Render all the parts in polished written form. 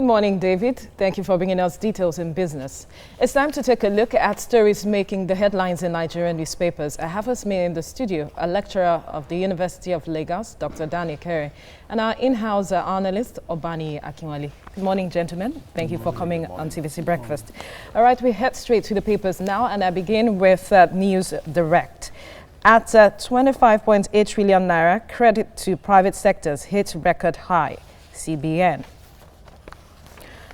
Good morning, David. Thank you for bringing us details in business. It's time to take a look at stories making the headlines in Nigerian newspapers. I have with me in the studio a lecturer of the University of Lagos, Dr. Danny Kere, and our in-house analyst, Obani Akinwale. Good morning, gentlemen. Thank you for coming on TVC Breakfast. All right, we head straight to the papers now, and I begin with News Direct. At 25.8 trillion naira, credit to private sectors hit record high, CBN.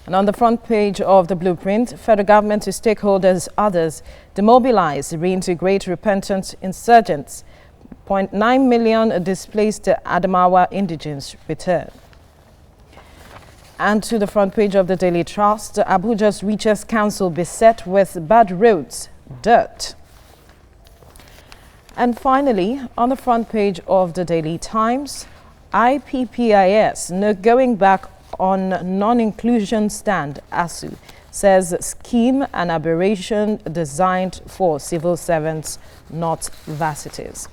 And on the front page of the blueprint, federal government to stakeholders, others, demobilize, reintegrate repentant insurgents. 0.9 million displaced Adamawa indigents return. And to the front page of the Daily Trust, Abuja's richest council beset with bad roads, dirt. And finally, on the front page of the Daily Times, IPPs, no going back on non-inclusion stand, ASU, says scheme and aberration designed for civil servants, not varsities.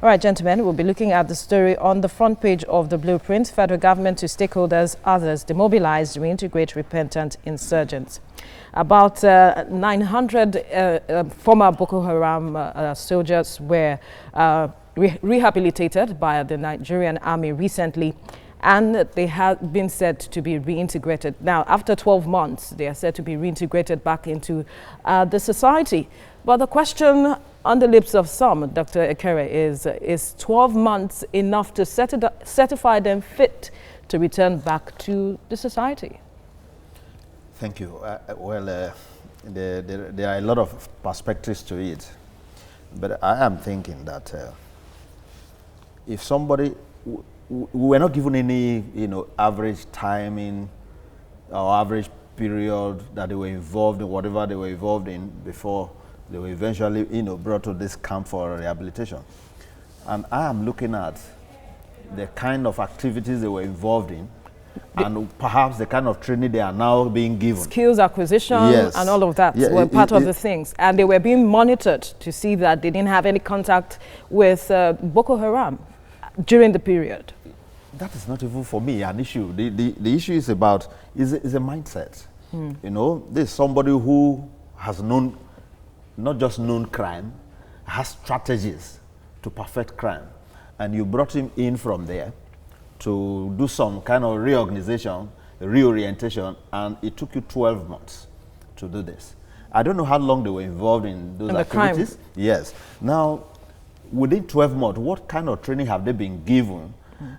All right, gentlemen, we'll be looking at the story on the front page of the blueprint. Federal government to stakeholders, others, demobilize, reintegrate repentant insurgents. About 900 former Boko Haram soldiers were rehabilitated by the Nigerian army recently, and they have been said to be reintegrated. Now, after 12 months, they are said to be reintegrated back into the society. But the question on the lips of some, Dr. Ekere, is 12 months enough to certify them fit to return back to the society? Thank you. There are a lot of perspectives to it. But I am thinking that if somebody... We were not given any, average timing or average period that they were involved in, whatever they were involved in before they were eventually, brought to this camp for rehabilitation. And I am looking at the kind of activities they were involved in, and perhaps the kind of training they are now being given. Skills acquisition, yes, and all of that were part of the things. And they were being monitored to see that they didn't have any contact with Boko Haram during the period. That is not even for me an issue. The issue is about is a mindset. This is somebody who has known, not just known crime, has strategies to perfect crime, and you brought him in from there to do some kind of reorganization, reorientation, and it took you 12 months to do this. I don't know how long they were involved in those activities. Yes. Now, within 12 months, what kind of training have they been given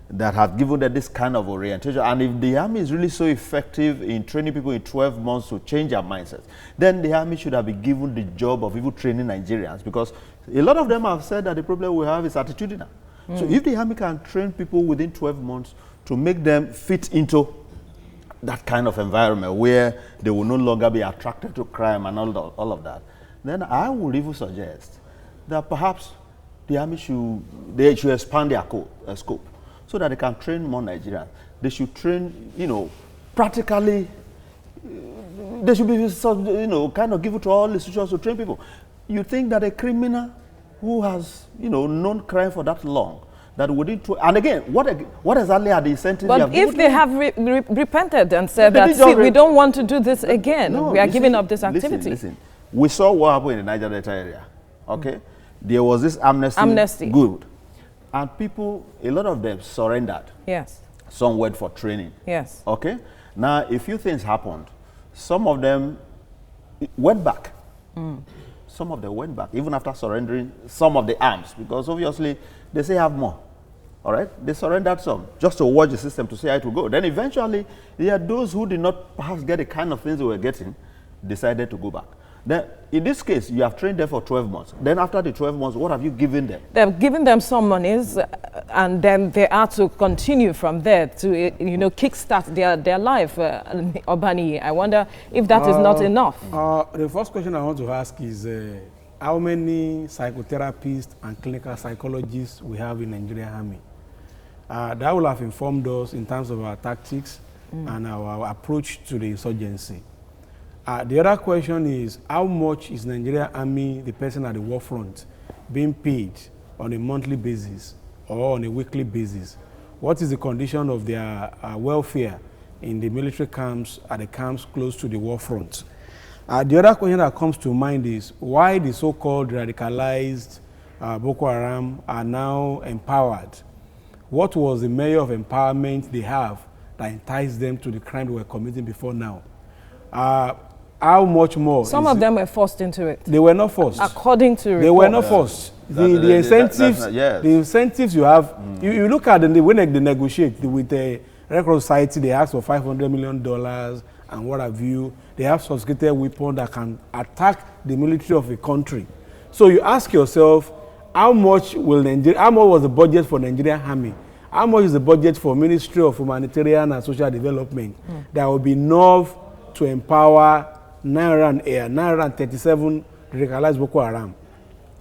that have given them this kind of orientation? And if the army is really so effective in training people in 12 months to change their mindsets, then the army should have been given the job of even training Nigerians, because a lot of them have said that the problem we have is attitudinal. So if the army can train people within 12 months to make them fit into that kind of environment where they will no longer be attracted to crime and all of that, then I would even suggest that perhaps the army should expand their scope, so that they can train more Nigerians. They should train, practically. They should be, kind of give it to all institutions to train people. You think that a criminal who has, known crime for that long, that within and again, what exactly are the incentives? But if they have repented and said that, see, we don't want to do this again, we are giving up this activity. Listen. We saw what happened in the Niger Delta area. Okay, there was this amnesty. Good. And people, a lot of them surrendered. Yes. Some went for training. Yes. Okay? Now, a few things happened. Some of them went back. Some of them went back, even after surrendering some of the arms, because obviously they say have more. All right? They surrendered some, just to watch the system to see how it will go. Then eventually, those who did not perhaps get the kind of things they were getting, decided to go back. Then, in this case, you have trained them for 12 months. Then after the 12 months, what have you given them? They've given them some monies, and then they are to continue from there to, kickstart their life. Obani, I wonder if that is not enough. The first question I want to ask is, how many psychotherapists and clinical psychologists we have in Nigerian Army? That will have informed us in terms of our tactics and our approach to the insurgency. The other question is, how much is Nigerian Army, the person at the war front, being paid on a monthly basis or on a weekly basis? What is the condition of their welfare in the military camps, at the camps close to the war front. The other question that comes to mind is why the so-called radicalized Boko Haram are now empowered. What was the measure of empowerment they have that enticed them to the crime they were committing before now? How much more? Some of them were forced into it. They were not forced. According to reports. They were not forced. The incentives you have, you look at when they negotiate with the Red Cross Society, they ask for $500 million and what have you. They have sophisticated weapons that can attack the military of a country. So you ask yourself, how much was the budget for Nigerian Army? How much is the budget for Ministry of Humanitarian and Social Development? That will be enough to empower 937 radicalized Boko Haram.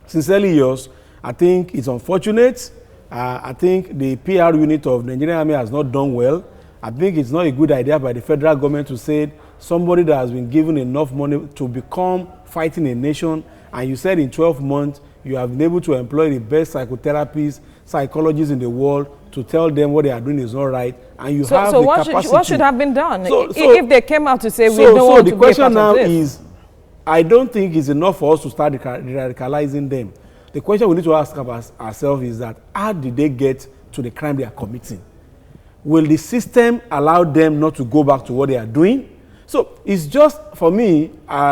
Sincerely yours, I think it's unfortunate. I think the PR unit of the Nigerian Army has not done well. I think it's not a good idea by the federal government to say somebody that has been given enough money to become fighting a nation, and you said in 12 months you have been able to employ the best psychotherapists, psychologists in the world to tell them what they are doing is not right, and you have the capacity. So what should have been done if they came out to say we don't want to be a part of this? So the question now is, I don't think it's enough for us to start radicalizing them. The question we need to ask ourselves is that how did they get to the crime they are committing? Will the system allow them not to go back to what they are doing? So it's just, for me,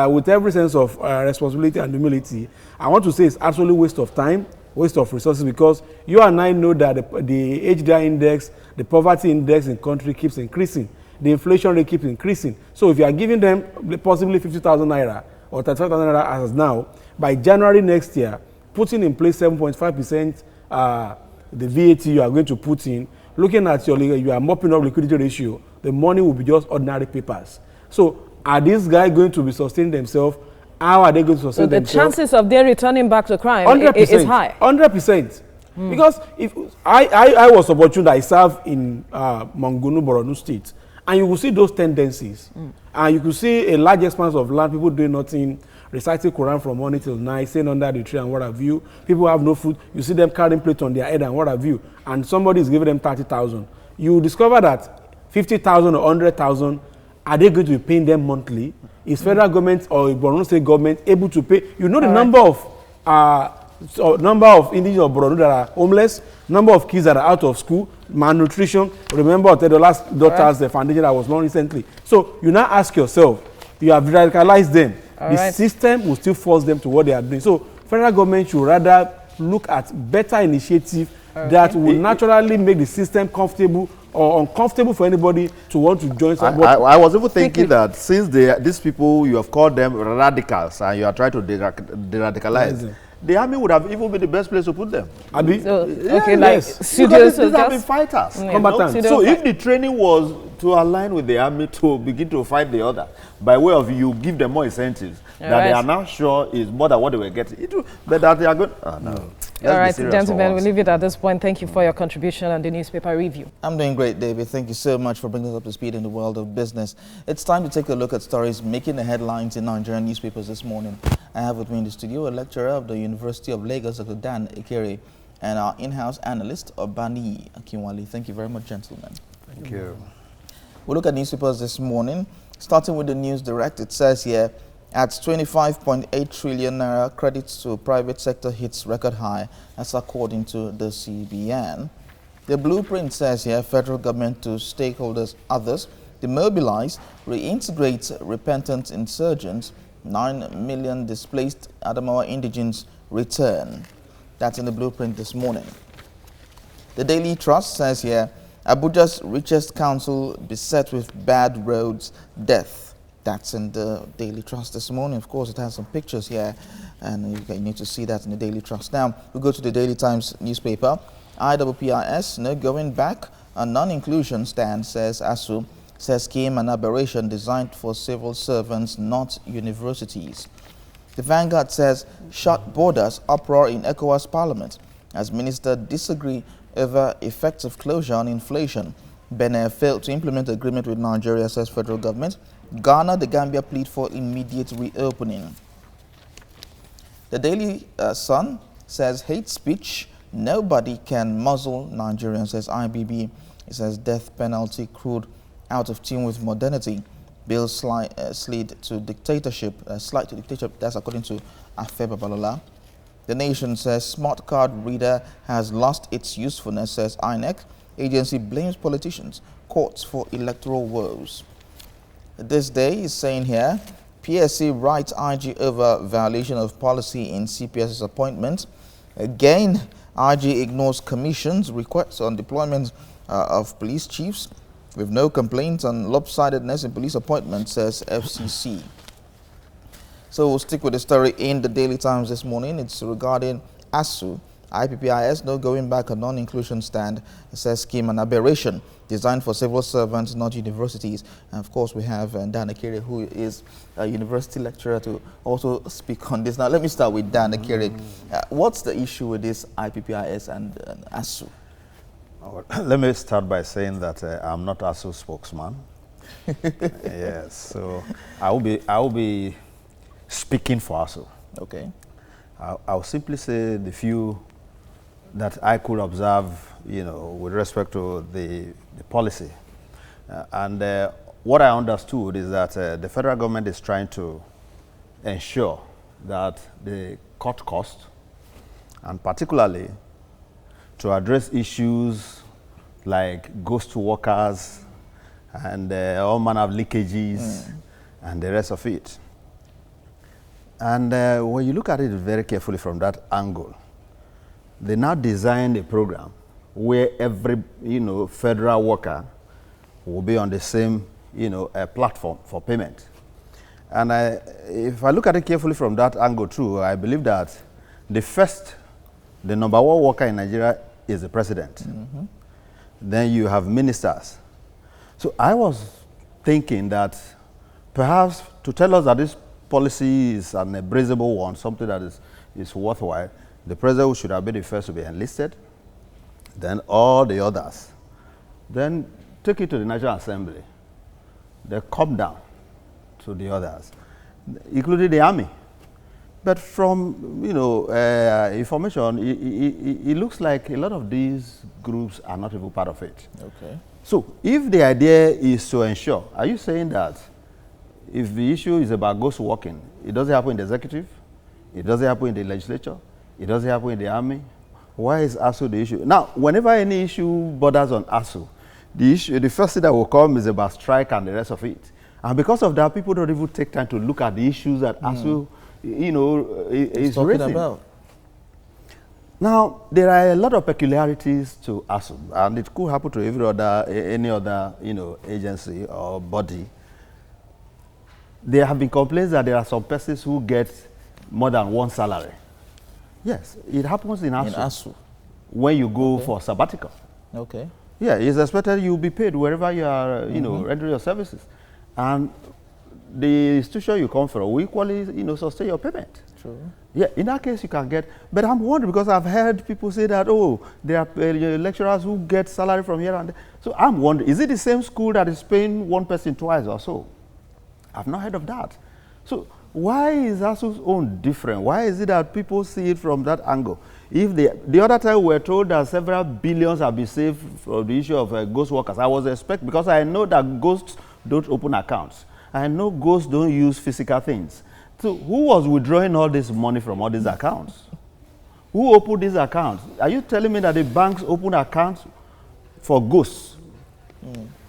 with every sense of responsibility and humility, I want to say it's absolutely waste of time, waste of resources, because you and I know that the HDI index, the poverty index in the country keeps increasing. The inflation rate keeps increasing. So if you are giving them possibly 50,000 naira or 35,000 naira as now, by January next year, putting in place 7.5% the VAT you are going to put in, looking at you are mopping up liquidity ratio, the money will be just ordinary papers. So are these guys going to be sustaining themselves? How are they going to sustain themselves? So the chances of their returning back to crime 100%, is high. 100%. Because if I was opportune, I served in Mangunu, Borno State, and you will see those tendencies. And you could see a large expanse of land, people doing nothing, reciting Quran from morning till night, staying under the tree and what have you. People have no food. You see them carrying plates on their head and what have you. And somebody is giving them 30,000. You discover that 50,000 or 100,000, are they going to be paying them monthly? Is federal government or Borno State government able to pay? You know the number of individuals of Borno that are homeless, number of kids that are out of school, malnutrition. Remember the last daughters, the foundation that was launched recently. So you now ask yourself, you have radicalized them. The system will still force them to what they are doing. So federal government should rather look at better initiative that will naturally make the system comfortable or uncomfortable for anybody to want to join somebody. I was even thinking that since these people, you have called them radicals and you are trying to de-radicalize, the army would have even been the best place to put them. So, these have been fighters. So if the training was to align with the army to begin to fight the other, by way of you give them more incentives that they are now sure is more than what they were getting, but that they are good. No. All right, gentlemen, we'll leave it at this point. Thank you for your contribution on the newspaper review. I'm doing great, David. Thank you so much for bringing us up to speed in the world of business. It's time to take a look at stories making the headlines in Nigerian newspapers this morning. I have with me in the studio a lecturer of the University of Lagos, Dr. Dan Ekere, and our in-house analyst, Obani Akinwale. Thank you very much, gentlemen. Thank you. We'll look at newspapers this morning. Starting with the News Direct, it says here, at 25.8 trillion naira, credits to private sector hits record high. That's according to the CBN. The blueprint says here, federal government to stakeholders, others, demobilize, reintegrate repentant insurgents, 9 million displaced Adamawa indigents return. That's in the blueprint this morning. The Daily Trust says here, Abuja's richest council beset with bad roads, death. That's in the Daily Trust this morning. Of course, it has some pictures here, and you need to see that in the Daily Trust. Now, we go to the Daily Times newspaper. IPPs, no going back. A non-inclusion stand, says ASU, says scheme an aberration designed for civil servants, not universities. The Vanguard says shut borders, uproar in ECOWAS Parliament as ministers disagree over effective closure on inflation. Benin failed to implement agreement with Nigeria, says federal government. Ghana, the Gambia plead for immediate reopening. The Daily Sun says hate speech, nobody can muzzle Nigerians, says IBB. It says death penalty, crude out of tune with modernity. Bill slid to dictatorship, that's according to Afe Babalola. The Nation says smart card reader has lost its usefulness, says INEC. Agency blames politicians, courts for electoral woes. This Day is saying here, PSC writes IG over violation of policy in CPS's appointment. Again, IG ignores commission's requests on deployment of police chiefs with no complaints on lopsidedness in police appointments, says FCC. So we'll stick with the story in the Daily Times this morning. It's regarding ASU. IPPs no going back on non-inclusion stand. It says scheme an aberration designed for civil servants, not universities. And of course, we have Dan Akere, who is a university lecturer, to also speak on this. Now, let me start with Dan Akere. What's the issue with this IPPs and ASU? Let me start by saying that I'm not ASU spokesman. Yes, so I will be speaking for ASU. Okay. I'll simply say the few that I could observe, with respect to the policy. What I understood is that the federal government is trying to ensure that the cut cost, and particularly to address issues like ghost workers and all manner of leakages and the rest of it. And when you look at it very carefully from that angle, they now designed a program where every, federal worker will be on the same, platform for payment. And if I look at it carefully from that angle too, I believe that the number one worker in Nigeria is the president. Then you have ministers. So I was thinking that perhaps to tell us that this policy is an embraceable one, something that is worthwhile, the president should have been the first to be enlisted, then all the others. Then take it to the National Assembly. They come down to the others, including the army. But from information, it looks like a lot of these groups are not even part of it. Okay. So if the idea is to ensure, are you saying that if the issue is about ghost working, it doesn't happen in the executive, it doesn't happen in the legislature, it doesn't happen in the army? Why is ASU the issue? Now, whenever any issue borders on ASU, the first thing that will come is about strike and the rest of it. And because of that, people don't even take time to look at the issues that ASU, is raising. About. Now, there are a lot of peculiarities to ASU, and it could happen to any other, agency or body. There have been complaints that there are some persons who get more than one salary. Yes, it happens in ASU. When you go for sabbatical. Okay. Yeah, it's expected you'll be paid wherever you are, rendering your services. And the institution you come from will equally, sustain your payment. True. Yeah, in that case you can get, but I'm wondering because I've heard people say that, there are lecturers who get salary from here and there. So I'm wondering, is it the same school that is paying one person twice or so? I've not heard of that. So why is ASU's own different? Why is it that people see it from that angle? If the other time we were told that several billions have been saved for the issue of ghost workers, I was expecting, because I know that ghosts don't open accounts. I know ghosts don't use physical things. So who was withdrawing all this money from all these accounts? Who opened these accounts? Are you telling me that the banks open accounts for ghosts?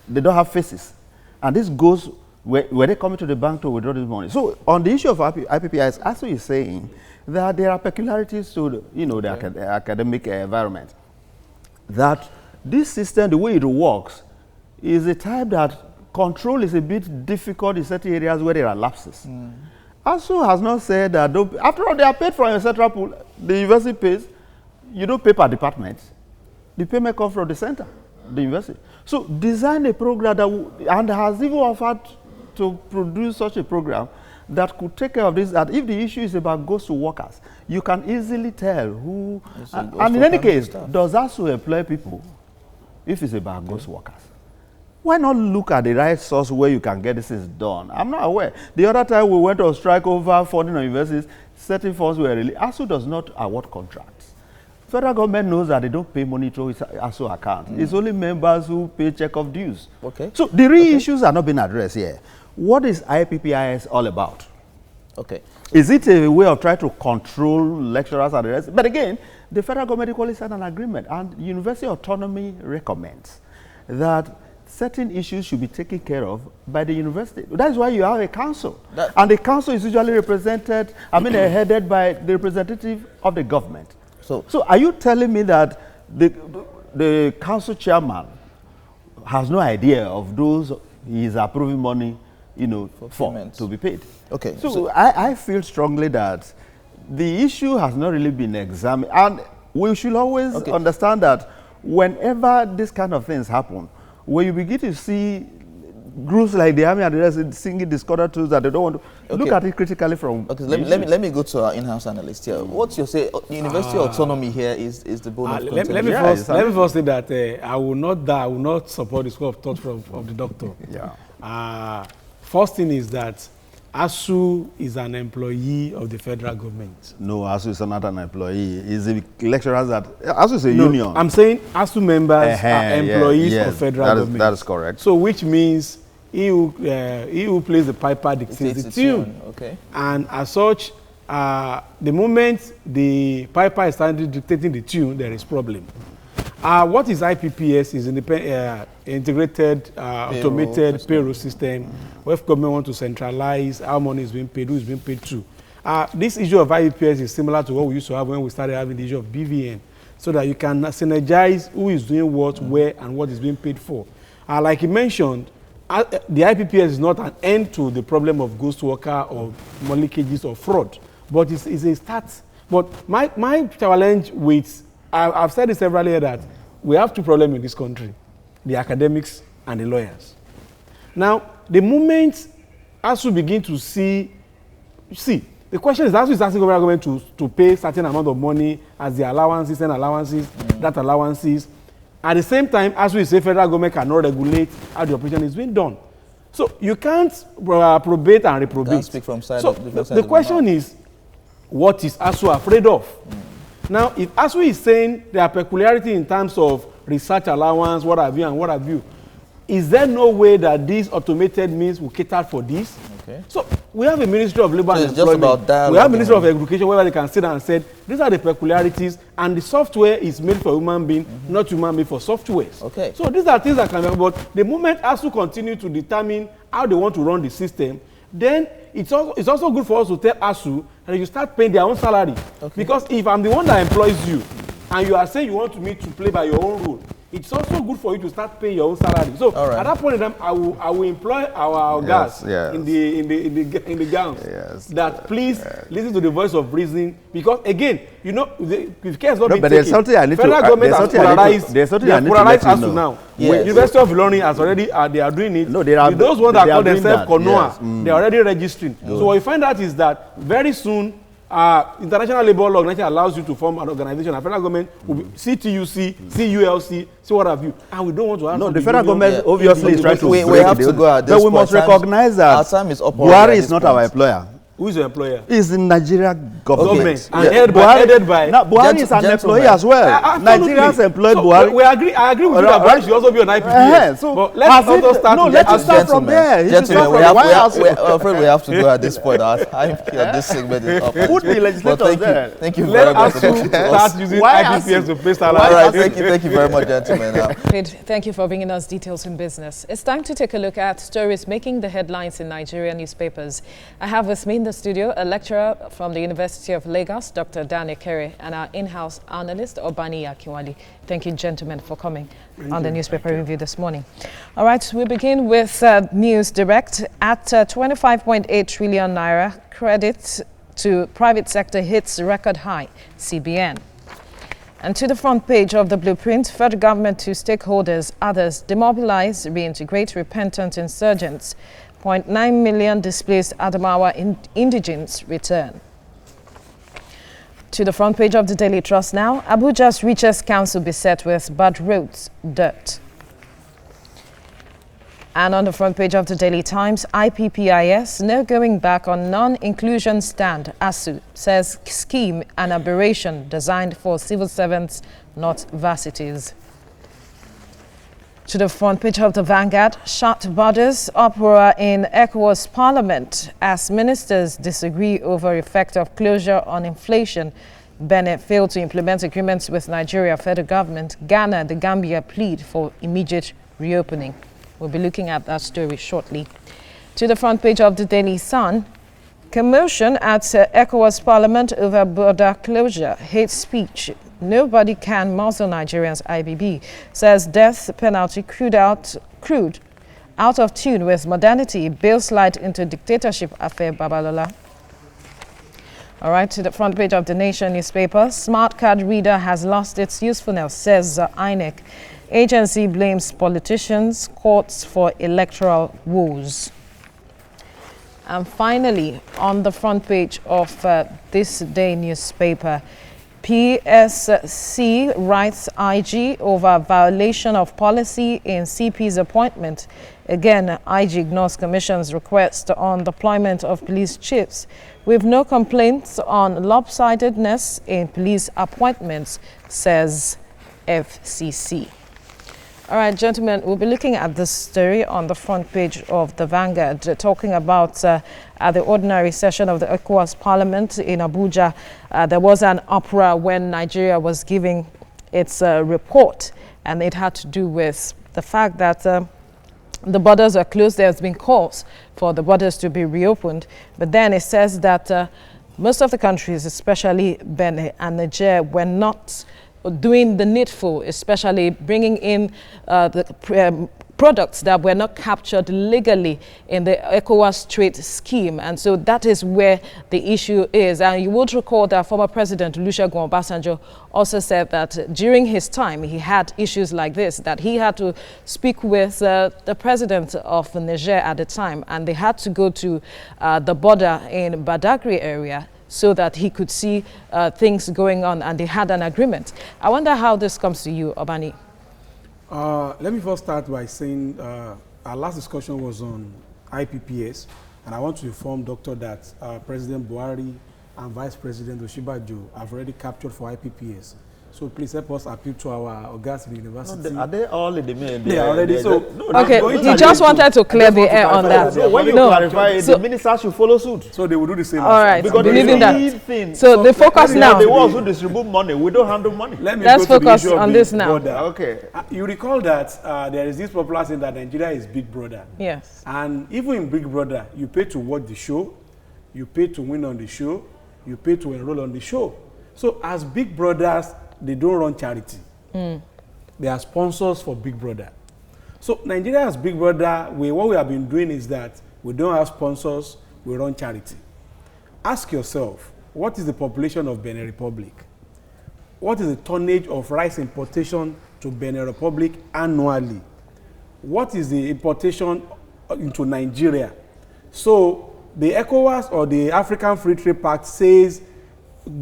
They don't have faces. And these ghosts, were they coming to the bank to withdraw this money? So on the issue of IPPs, ASU is saying that there are peculiarities to the academic environment. That this system, the way it works, is a type that control is a bit difficult in certain areas where there are lapses. ASU has not said that, after all, they are paid from a central pool. The university pays. You don't pay per department. The payment comes from the center, the university. So design a program that, and has even offered to produce such a program that could take care of this, that if the issue is about ghost workers, you can easily tell who, and in any case, does ASU employ people if it's about ghost workers? Why not look at the right source where you can get this done? I'm not aware. The other time we went on strike over funding on universities, certain funds were released. ASU does not award contracts. federal government knows that they don't pay money through its ASO account. It's only members who pay check of dues. Okay. So the real issues are not being addressed here. What is IPPIS all about? Okay. Is it a way of trying to control lecturers and the rest? But again, the federal government equally signed an agreement, and university autonomy recommends that certain issues should be taken care of by the university. That is why you have a council. And the council is usually represented, headed by the representative of the government. So are you telling me that the council chairman has no idea of those he is approving money, for to be paid? Okay. So I feel strongly that the issue has not really been examined, and we should always understand that whenever this kind of things happen, when you begin to see groups like the army and the rest singing discordant tools that they don't want to look at it critically from. Okay, let me go to our in-house analyst here. What's your say? University autonomy here is the bone of contention. Let me first say that I will not support the school of thought of the doctor. Yeah. First thing is that ASU is an employee of the federal government. No, ASU is not an employee. He's a lecturer ASU is a union. I'm saying ASU members are employees of federal government. That is correct. So which means he who plays the piper dictates the tune. Okay. And as such, the moment the piper is starting dictating the tune, there is problem. What is IPPS is integrated, automated payroll system, where if government want to centralize how money is being paid, who is being paid to. This issue of IPPS is similar to what we used to have when we started having the issue of BVN, so that you can synergize who is doing what, where, and what is being paid for. Like you mentioned, the IPPS is not an end to the problem of ghost worker or money leakages or fraud, but it's a start. But my challenge with I've said it several years that we have two problems in this country, the academics and the lawyers. Now, the moment ASU begin to see, the question is, ASU is asking government to pay certain amount of money as the allowances and allowances, that allowances. At the same time, ASU is saying federal government cannot regulate how the operation is being done. So you can't probate and reprobate. Can't speak from side so the question is, what is ASU afraid of? Now, if ASU is saying there are peculiarity in terms of research allowance, what have you, is there no way that these automated means will cater for this? Okay. So we have a Ministry of Labour and Employment. We have a Ministry of Education where they can sit down and say, these are the peculiarities, and the software is made for human being, not human being for softwares. Okay. So these are things that can be, but the moment ASU continue to determine how they want to run the system, then it's also good for us to tell ASU that you start paying their own salary. Okay. Because if I'm the one that employs you, and you are saying you want me to play by your own rule, it's also good for you to start paying your own salary. So at that point in time, I will employ our guys in the gowns that please listen to the voice of reason, because again, if care is not being taken, federal government has polarized ASU now. Yes. University of Ilorin has already they are doing it. No, those ones that call themselves Konoa, they are already registering. So what you find out is that very soon, International Labour Law Organization allows you to form an organization. The federal government will be CTUC, CULC, see what have you. And we don't want to have. No, the federal government obviously is trying to. We have to go at this point. But we must recognize that our time is up. Buhari is not our employer. Who is the employer? Is the Nigeria government. And headed by. Now, Buhari is an employee as well. Nigerians employed Buhari. I agree with you that Buhari should also be on IPPS. But let's also start. No, let's start from there. Gentlemen, I'm afraid we have to go at this point. This segment is up. Put the legislators there. Thank you very much. Start using IPPS to pay salary. All right, thank you very much, gentlemen. Thank you for bringing us details in business. It's time to take a look at stories making the headlines in Nigerian newspapers. I have with me in the studio a lecturer from the University of Lagos, Dr. Daniel Kere, and our in-house analyst, Obani Akinwale. Thank you, gentlemen, for coming on the newspaper review this morning. All right, we begin with News Direct. At 25.8 trillion naira, credit to private sector hits record high, CBN. And to the front page of the blueprint, federal government to stakeholders, others demobilize, reintegrate repentant insurgents. 0.9 million displaced Adamawa indigents return. To the front page of the Daily Trust now, Abuja's richest council beset with bad roads, dirt. And on the front page of the Daily Times, IPPs, no going back on non-inclusion stand. ASU says scheme an aberration designed for civil servants, not varsities. To the front page of the Vanguard, shut borders, uproar in ECOWAS Parliament as ministers disagree over effect of closure on inflation. Benin failed to implement agreements with Nigeria federal government. Ghana, the Gambia plead for immediate reopening. We'll be looking at that story shortly. To the front page of the Daily Sun, commotion at ECOWAS Parliament over border closure, hate speech. Nobody can muzzle Nigerians, IBB, says death penalty crude out of tune with modernity, bill slide into dictatorship affair Babalola. All right, to the front page of the Nation newspaper, smart card reader has lost its usefulness, says INEC. Agency blames politicians, courts for electoral woes. And finally, on the front page of this day newspaper, PSC writes IG over violation of policy in CP's appointment. Again, IG ignores Commission's request on deployment of police chiefs, with no complaints on lopsidedness in police appointments, says FCC. All right, gentlemen, we'll be looking at this story on the front page of the Vanguard, talking about at the ordinary session of the ECOWAS Parliament in Abuja. There was an uproar when Nigeria was giving its report, and it had to do with the fact that the borders are closed. There's been calls for the borders to be reopened, but then it says that most of the countries, especially Benin and Niger, were not doing the needful, especially bringing in the products that were not captured legally in the ECOWAS trade scheme. And so that is where the issue is. And you would recall that former President Olusegun Obasanjo also said that during his time, he had issues like this, that he had to speak with the president of Niger at the time, and they had to go to the border in Badagry area so that he could see things going on, and they had an agreement. I wonder how this comes to you, Obani. Let me first start by saying our last discussion was on IPPs, and I want to inform Doctor that President Buhari and Vice President Oshibajo have already captured for IPPs. So please help us appeal to our Ogas in the university. No, are they all in the mail? They are already. So okay, he just wanted to clear the air on that. So when you clarify it, the ministers should follow suit. So they will do the same. All right, because believing that. Thing. So the focus now. The ones who distribute money, we don't handle money. Let's focus on this now. Okay. You recall that there is this popular saying that Nigeria is Big Brother. Yes. And even in Big Brother, you pay to watch the show, you pay to win on the show, you pay to enroll on the show. So as Big Brothers, they don't run charity. They are sponsors for Big Brother. So Nigeria as Big Brother, what we have been doing is that we don't have sponsors, we run charity. Ask yourself, what is the population of Benin Republic? What is the tonnage of rice importation to Benin Republic annually? What is the importation into Nigeria? So the ECOWAS or the African Free Trade Pact says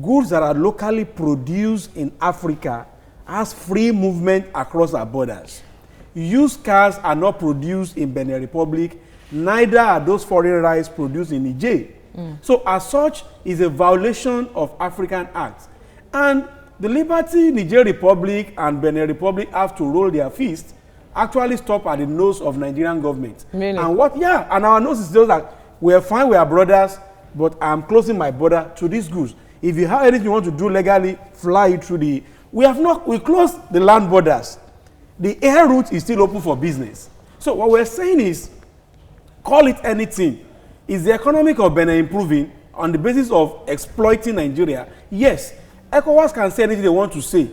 goods that are locally produced in Africa has free movement across our borders. Used cars are not produced in Benin Republic, neither are those foreign rice produced in Niger. So as such, is a violation of African acts. And the Liberty, Niger Republic and Benin Republic have to roll their fists, actually stop at the nose of Nigerian government. Really? And and our nose is just like, we are fine, we are brothers, but I'm closing my border to these goods. If you have anything you want to do legally, fly it through the... We closed the land borders. The air route is still open for business. So what we're saying is, call it anything. Is the economic of Benin improving on the basis of exploiting Nigeria? Yes. ECOWAS can say anything they want to say.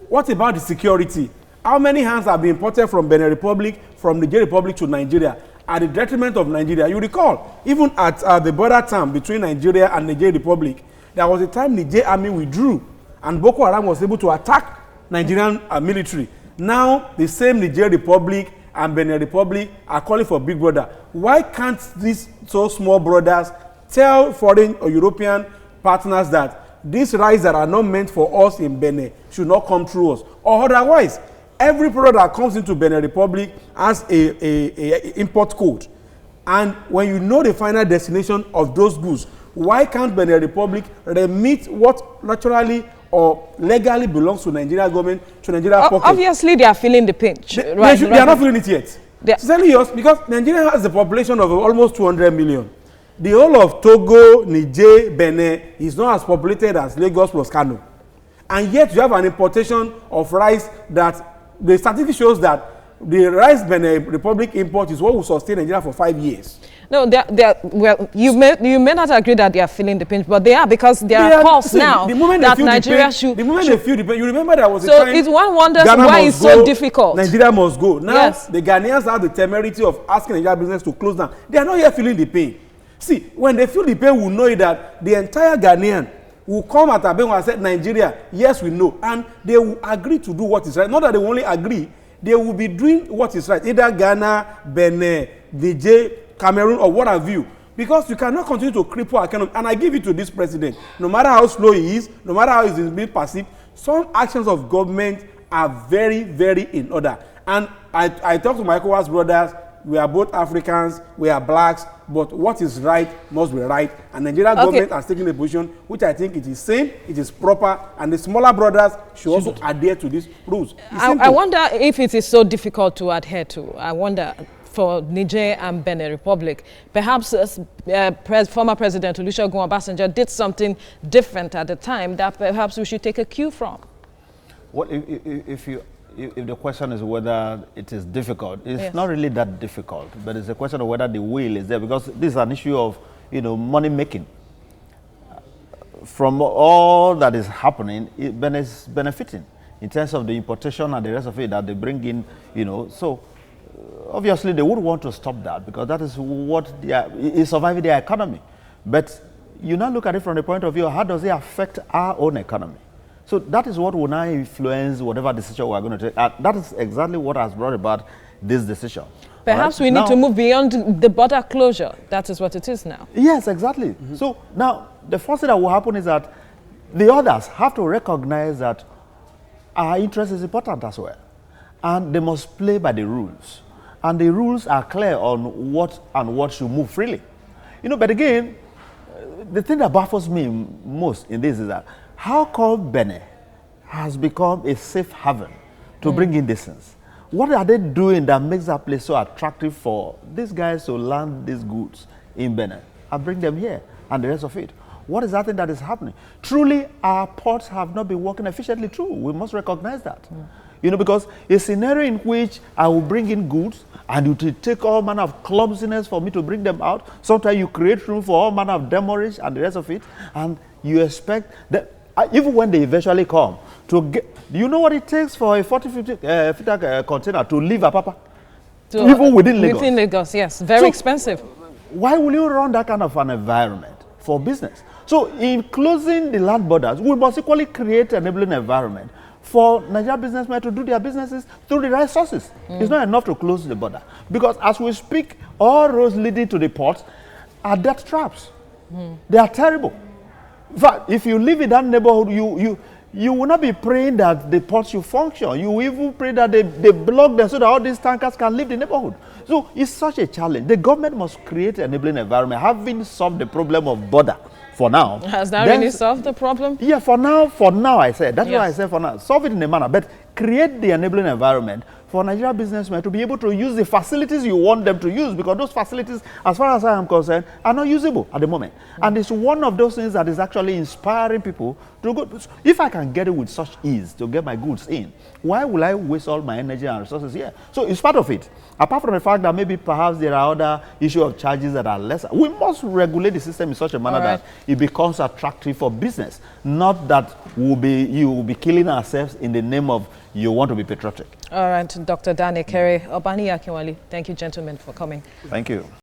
What about the security? How many hands have been imported from Benin Republic, from Niger Republic to Nigeria, at the detriment of Nigeria? You recall, even at the border town between Nigeria and Niger Republic, there was a time Niger army withdrew and Boko Haram was able to attack Nigerian military. Now, the same Niger Republic and Benin Republic are calling for Big Brother. Why can't these so small brothers tell foreign or European partners that these rights that are not meant for us in Benin should not come through us? Or otherwise, every product that comes into Benin Republic has a import code. And when you know the final destination of those goods, why can't Benin Republic remit what naturally or legally belongs to Nigeria government to Nigeria pocket? Obviously, they are feeling the pinch. They are not feeling it yet. Serious, because Nigeria has a population of almost 200 million. The whole of Togo, Niger, Benin is not as populated as Lagos plus Kano. And yet you have an importation of rice that the statistic shows that the rice Benin Republic import is what will sustain Nigeria for 5 years. No, well, you may not agree that they are feeling the pinch, but they are, because there are calls now that Nigeria should... The moment they feel the pain, you remember there was a time... So one wonders why it's so difficult. Nigeria must go. Now, the Ghanaians have the temerity of asking Nigeria business to close down. They are not here feeling the pain. See, when they feel the pain, we'll know that the entire Ghanaian will come at Abuja and say, Nigeria, yes, we know. And they will agree to do what is right. Not that they will only agree, they will be doing what is right. Either Ghana, Benin, Niger, Cameroon, or what have you. Because you cannot continue to cripple our economy. And I give it to this president. No matter how slow he is, no matter how he's being perceived, some actions of government are very, very in order. And I talk to my ECOWAS brothers. We are both Africans, we are blacks, but what is right must be right. And Nigerian government has taken a position which I think it is sane, it is proper, and the smaller brothers should also adhere to these rules. I wonder if it is so difficult to adhere to. I wonder for Niger and Benin Republic. Perhaps former President Olusegun Obasanjo did something different at the time that perhaps we should take a cue from. Well, if the question is whether it is difficult, it's not really that difficult, but it's a question of whether the will is there, because this is an issue of, money making. From all that is happening, Benin is benefiting in terms of the importation and the rest of it that they bring in, So obviously they would want to stop that, because that is what is surviving their economy. But you now look at it from the point of view, how does it affect our own economy? So that is what will now influence whatever decision we are going to take. That is exactly what has brought about this decision. Perhaps we need to move beyond the border closure. That is what it is now. Yes, exactly. Mm-hmm. So now the first thing that will happen is that the others have to recognize that our interest is important as well. And they must play by the rules. And the rules are clear on what should move freely. But again, the thing that baffles me most in this is that how come Benin has become a safe haven to bring in these things? What are they doing that makes that place so attractive for these guys to land these goods in Benin and bring them here and the rest of it? What is that thing that is happening? Truly, our ports have not been working efficiently. True, we must recognize that. Because a scenario in which I will bring in goods and you take all manner of clumsiness for me to bring them out, sometimes you create room for all manner of demurrage and the rest of it, and you expect that even when they eventually come, do you know what it takes for a 40-50 container to leave Apapa? Even within Lagos. Within Lagos, yes. Very expensive. Why will you run that kind of an environment for business? So in closing the land borders, we must equally create an enabling environment for Nigerian businessmen to do their businesses through the right sources. It's not enough to close the border. Because as we speak, all roads leading to the ports are death traps. They are terrible. In fact, if you live in that neighborhood, you will not be praying that the ports should function. You will even pray that they block them so that all these tankers can leave the neighborhood. So it's such a challenge. The government must create an enabling environment, having solved the problem of border for now. Has that really solved the problem? Yeah, for now I said. That's why I said for now. Solve it in a manner, but create the enabling environment for Nigerian businessmen to be able to use the facilities you want them to use, because those facilities, as far as I am concerned, are not usable at the moment. And it's one of those things that is actually inspiring people to go. If I can get it with such ease to get my goods in, why will I waste all my energy and resources here? So it's part of it. Apart from the fact that maybe perhaps there are other issues of charges that are lesser, we must regulate the system in such a manner that it becomes attractive for business, not that you will be killing ourselves in the name of you want to be patriotic. All right, Dr. Dan Ekere, Obani Akinwale, thank you, gentlemen, for coming. Thank you.